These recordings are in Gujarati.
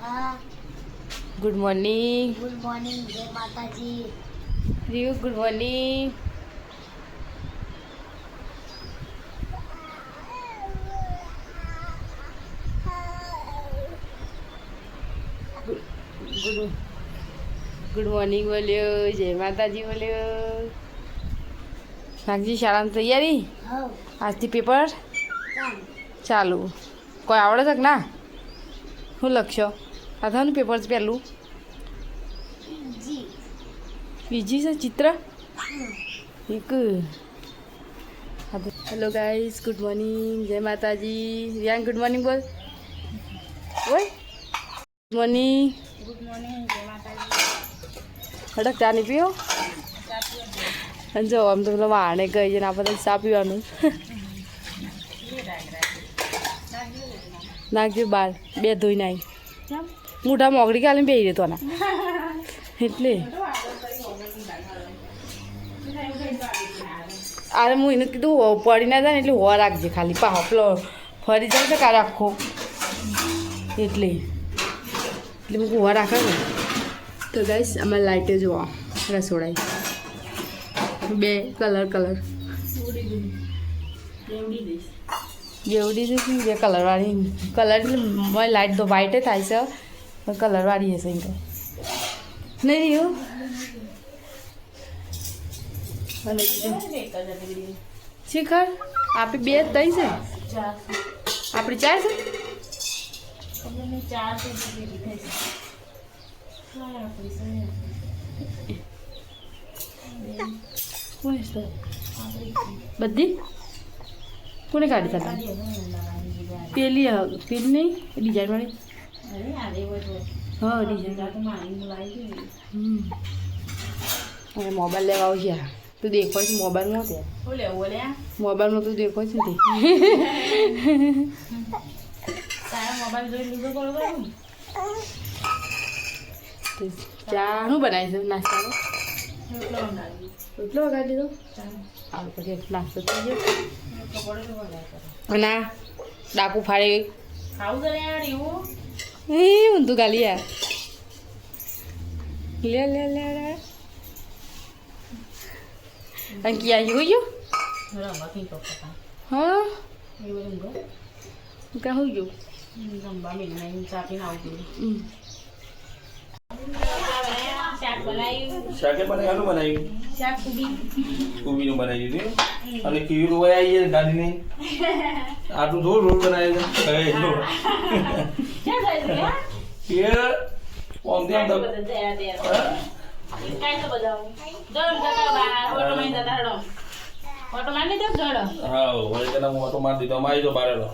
Good morning. Good morning. જય માતાજી. રીયુ ગુડ મોર્નિંગ. ગુડ મોર્નિંગ બોલ્યો. જય માતાજી બોલ્યો. નાગજી શાળામાં તૈયારી? આજથી પેપર ચાલુ. કોઈ આવડે છે કે ના? શું લખશો? આ થવાનું પેપર પહેલું બીજી છે ચિત્ર એક. Hello guys, good morning. જય માતાજી. રિયાન ગુડ મોર્નિંગ બોલ. ઓય ગુડ મોર્નિંગ. Good morning. જય માતાજી. હડક ચા નહીં પીઓ? અને જો આમ તો પેલો વાણે ગઈ છે ને આ બધા ચા પીવાનું. નાખજો બાર બે ધોઈ નાઈ મોઢા મોગડી કાલે બે રહેતો ના એટલે અરે હું એને કીધું પડી ના જાય ને એટલે હોવા રાખજે ખાલી પાહો પેલો ફરી જાય તો કાલે આખો એટલે હું હોવા રાખે ને. તો ગાઈસ અમારે લાઇટે જોવા રસોડાઈ બે કલર જેવડી જઈશું જે કલરવાળી કલર એટલે મારી લાઇટ તો વ્હાઈટે થાય છે પણ કલરવાળી હશે એમ તો નહીં રહ્યું. અને શિખર આપણી બે દઈ છે આપણી ચાર છે. બધી કોને કાઢી હતા? પેલી પેલી નહીં ડિઝાઇનવાળી. હા ડિઝાઇન. હવે મોબાઈલ લેવા આવશે. તું દેખો છે મોબાઈલમાં ત્યાં મોબાઈલમાં તું દેખો છે તે ચા શું બનાવી છે નાસ્તાનો? એટલો વગાડી દીધો. આવું પછી નાસ્તો થઈ ગયો. અને ડાકુ ફાડે ઊંધું ગાલી યાર. લે લે લે લે અંકી આવી ગયું. હા ક્યાં હોઈ ગયું? શાકે બનાવ્યું બનાવ્યું કુબીનું બનાવ્યું હતું અને કીવી રોવાઈ આવી છે ગાડીને આટલું થોડું રોડ બનાવ્યો છે મોટો મારી દીધો મારી દો બારેલો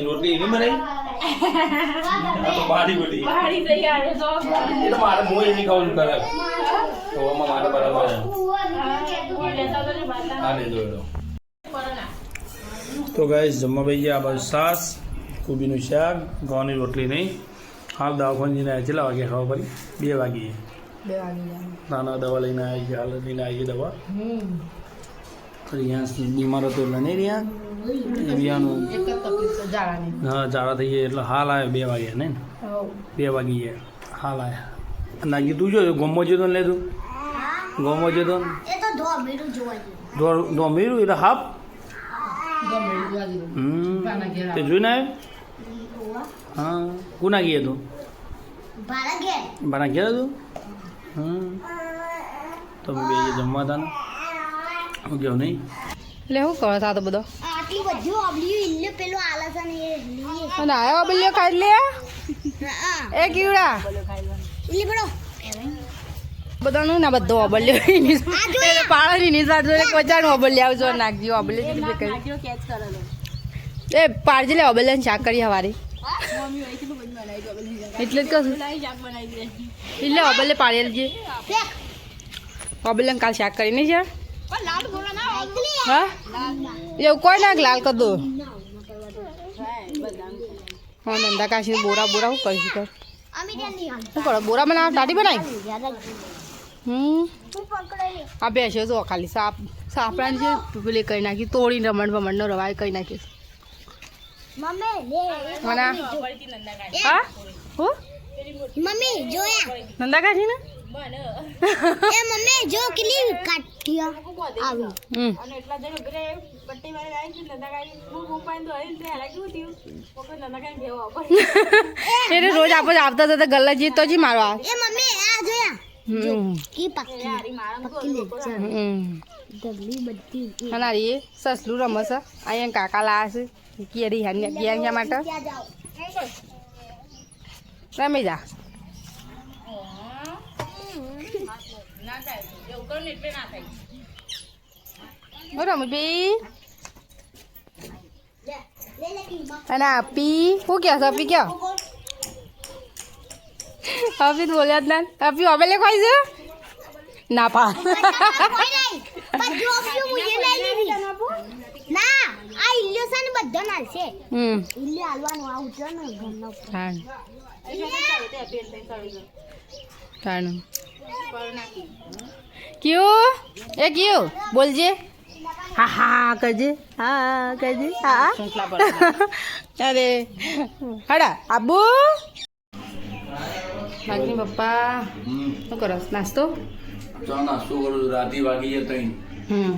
રોટલી એની બનાવી તો બારી બધી એ તો મારે હું એની ખાવું છું કરે તો મારે બરાબર તો ગાઈસ જમવા ભાઈ ગયા. આ બાજુ છાશ, કોબીનું શાક, ઘઉંની રોટલી નહીં. હાલ દવાખાને જઈને આવ્યા. કેટલા વાગે ખાવા પડી? 2 વાગે. નાના દવા લઈને આવી છે. હાલ લઈને આવી છે દવા. અહીંયા બીમાર હતો એટલે નહીં રહ્યા રિયાનું. હા ઝાડા થઈ ગયા એટલે હાલ આવ્યો 2 વાગ્યા ને 2 વાગી ગયા હાલ આવ્યા. નાગી તું જો ગમો જતો ને તું ગમો જતો ધોમીરું એટલે હાફ તે જોઈને આવ્યો. હા કોના ગયા તું? ભાડા ગયા તું? તમે બે જમવા હતા ને હું કેવું નહીં એટલે શું કરો થા તો બધો? આટલી બધી ઓબલી પેલો આલે છે ને એ લીએ અને આયો બલ્યો ખાઈ લે એ કીવડા ઇલી બડો બધાનું ના બધો ઓબલ્યો પાળાની નિશાળ જોઈને કોચાનો ઓબલ્યો આવજો નાખજો ઓબલ્યો કેટલી કરી એ પાડજી લે ઓબલ્યાને શાક કરી હવારી એટલે જ કહું એટલે ઓબલ્ય પાડી લેજે ઓબલ્યાને કાલ શાક કરીને છે. હા એવું કોઈ નાખ લાલ કર દો. હા નંદા કાશી બોરા બોરા શું કરીશું કર શું કરો? બોરા બનાવ દાઢી બનાવી. આ બેસ્યો જો ખાલી સાપડાને છે પેલી કરી નાખી તોડીને રમણ ભમણનો રવાય કરી નાખીશ. મમ્મી લે મને હા હું મમ્મી જોયા નંદા કાઢી ને એ મમ્મી જો કેટલી કાઠિયા આવી અને એટલે રોજ આપણે આવતા જતા ગલ્લા જઈએ તો જ મારવા એ મમ્મી આ જોયા કી પક્કી પક્કી લે ડગલી બધી અને આ એ સસલું રમે છે અહીંયા કાકા લાયા છે કેરી હાન્યા માટે ત્યાં જાઓ રમી જા રમી અને આપી શું કહે છે આપી ક્યાં આપી બોલ્યા જ ના આપી અબેલે કોઈ છે ના પા ના આ ઇલ્યો છે ને બધો નાલશે ઇલ્યો હાલવાનું આ ઉતરો ને ઘરનો ક્યું એ ક્યું બોલજે હા હા કજે હા કજે હા અરે હડા આબુ ભાગની પપ્પા શું કરો નાસ્તો ચા નાસ્તો કરું છું રાતે વાગી જાય ત્રણ હમ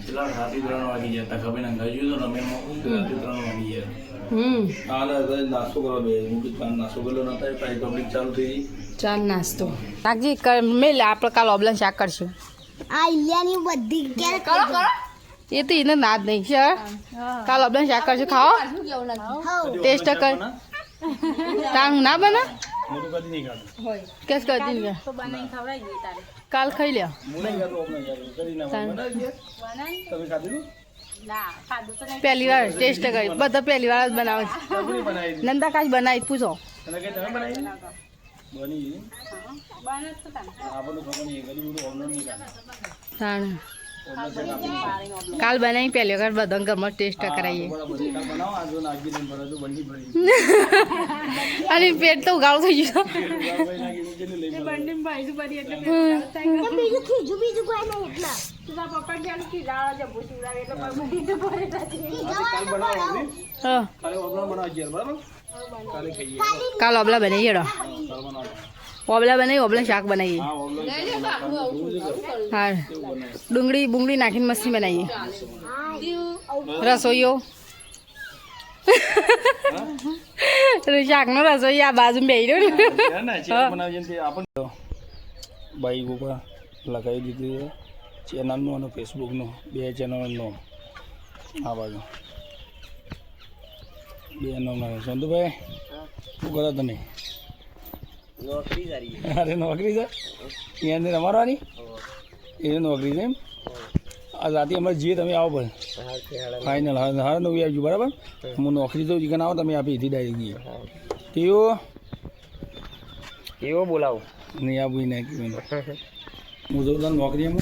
પેલા રાતે 3 વાગી જાય તા ખબર ના ગયું તો રમેમાં રાતે 3 વાગી જાય હાલ નાસ્તો કરવા બે હું કે નાસ્તો કર્યો નતા પાઈ પબ્લિક ચાલુ થઈ ગઈ ચાલ નાસ્તો નાખજી મેલ આપણે કાલ ઓબલા શાક કરશું આ ઇલ્યાની બધી ક્યારે કરો એ તો એને ના જ નહીં છે કાલ ઓબલા શાક કરશું ખાઓ ટેસ્ટ કર તાર હું ના બના મોટું કદી નહીં ખાતું કેસ કરતી ને કાલ ખાઈ લ્યો તમે ખાધું પહેલી વાર ટેસ્ટ કરી બધા પહેલી વાર જ બનાવે છે નંદા કાચ બનાવી પૂછો તમે બનાવી બની આપણને ખબર નહીં ગરીબ બધું ઓનલાઈન નહીં ખાતું તાણ કાલ બનાવી પહેલી વખત બધા ઘરમાં ટેસ્ટ કરાવીએ અને પેટ તો ઉગાડું થઈ ગયું બીજું ખીજું બીજું કોઈ નહીં હા કાલ ઓબલા બનાવીએ રો ઓબલા બનાવી ઓબલા શાક બનાવીએ હા ડુંગળી બુંગળી નાખીને મસ્તી બનાવીએ રસોઈયો શાકનો રસોઈ આ બાજુ બેહી રહ્યો બાઈ ઉપર લગાવી દીધી છે ચેનલનું અને ફેસબુકનું 2 ચેનલનું આ બાજુ 2 નામ સંતુભાઈ શું કરો તમે અરે નોકરી છે અહીંયાની રમાડવાની એ નોકરી છે એમ આ રાતે અમારે જે તમે આવો પણ ફાઇનલ હા 9 આવજો બરાબર હું નોકરી જઉં ચિકન આવો તમે આપી હતી ડાયરેક્ટ ગઈએ કેવો બોલાવો નહીં આવું ના હું જઉં તને નોકરી એમ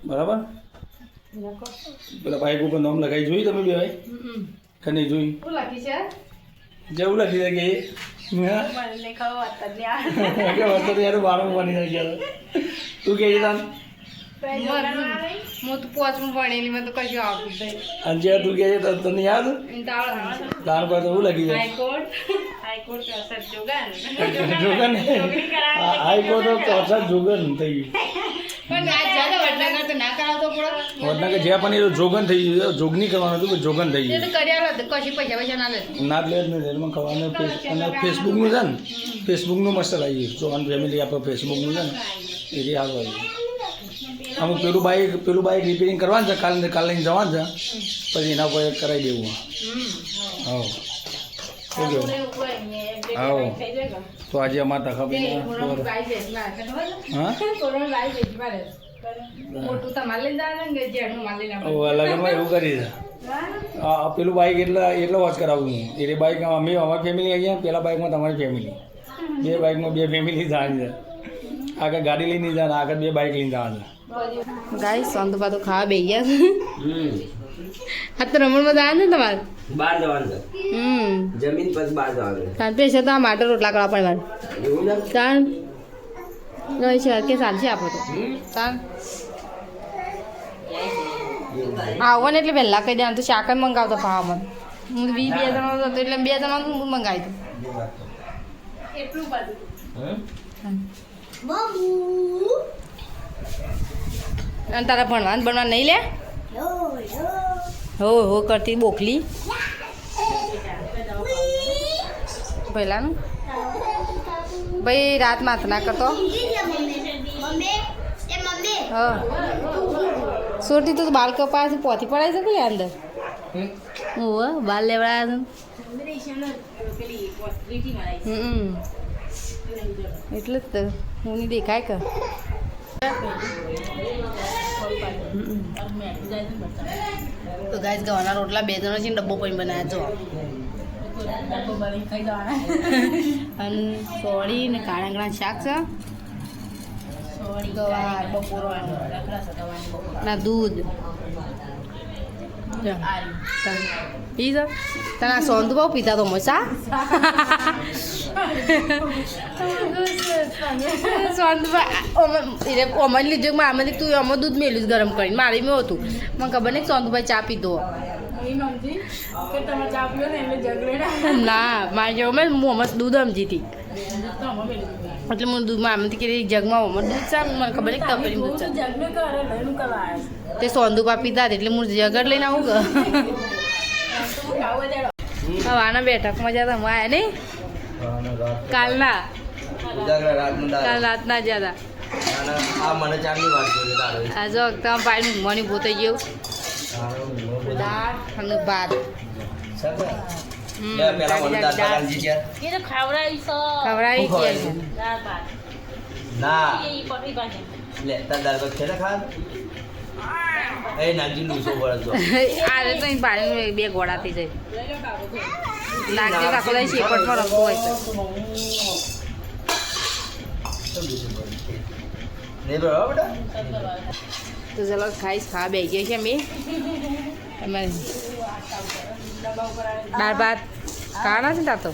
બરાબર પેલા બાઈક ઉપર નામ લગાવી જોઈ તમે બે ભાઈ કે નહીં જોઈ જેવું લખી દે કે યાર બારમું બની જાય તું કે તાન હું તો પોચમું ભણેલી મેં તો કશું આવતું નહીં અને જે તું કે તને યાદ તાર પર તો એવું લખી જાય હાઈકોર્ટ જોગન જોગન હાઈકોર્ટ ચોસઠ જોગન થઈ ગયું વડનગર જ્યાં પણ એ જોગન થઈ ગયું જોગની કરવાનું હતું જોગન થઈ ગયું ના જ લે જ નહીં એમાં ખવાનું અને ફેસબુકનું છે ને ફેસબુકનું મસ્ત આવી ગયું જોગન ફેમિલી આપણે ફેસબુકનું છે ને એ જે સારું આવ્યું અમુક પેલું બાઈક રિપેરિંગ કરવાનું છે કાલે લઈને જવાનું છે પછી એના ઉપર કરાવી દેવું હા શું કેવું હા તો આજે અમારે તખાબી હા લગ્નમાં એવું કરી છે પેલું બાઈક એટલે વોચ કરાવું હું એટલે બાઈક અમે અમારી ફેમિલી અહીંયા પેલા બાઈકમાં તમારી ફેમિલી 2 બાઈકમાં 2 ફેમિલી જવાની છે આગળ ગાડી લઈને જવાના આગળ 2 બાઈક લઈને જવાના ગાય સંતપા તો ખાવા બે ગયા આ તો રમણમાં જવાનું ને તમારે બહાર જવાનું છે જમીન પછી બહાર જવાનું તાર પૈસા તો આ માટે રોટલા કરવા પડે એવું ને તાર રહી છે કે ચાલશે આપો તો તાર આવો ને એટલે વહેલા કહી દેવાનું તો શાક જ મંગાવતો ખાવા મને હું 2 જણા હતો એટલે 2 જણા હું મંગાવી દઉં બાબુ અને તારા ભણવાનું બનવા નહીં લે હો કરતી બોકલી પહેલાનું ભાઈ રાત માથ ના કરતો હા સોરથી તો બાલ કપાસ પોથી પડાઈ શકે લે અંદર ઓહ બાલ લેવડાયા છે એટલે જ તો હું નહીં દેખાય કે તો ગાય ગવાના રોટલા 2 જણા છે ડબ્બો પણ બનાવ્યા જો અને સોળી ને કાળાંગણા શાક છે ગવાર બપોરો ના દૂધ પી જા તને સોંધ બહુ પીતા તો મસા સોંધ ઓમાં લીધું આમાંથી તું આમાં દૂધ મેલું ગરમ કરીને મારી મેં હતું મને ખબર નહીં સોંધભાઈ ચા પીધો ના મારી જેવું મેં મોમસ દૂધ સમજી હતી એટલે મને દૂધમાં આમાંથી કે જગમાં ઓમાં દૂધ છે મને ખબર નહીં તપેલી દૂધ છે તે સોંધુપા પીતા એટલે હું જગર લઈને આવું કે હવે આના બેઠકમાં જતા હું આવ્યા નહીં કાલના કાલ રાતના જતા આ જો તમે પાણી ઊંઘવાની ભૂત થઈ ગયું દાળ અને ભાત ખવડાવી આજે તો પાણી 2 ગોળા થઈ જાય લાગે આખો દાઈ શેપટમાં રખો હોય તો ચલો ખાઈશ ખા બે ગયા છે મેં દાળ ભાત ખાવાના છે ને તાર તો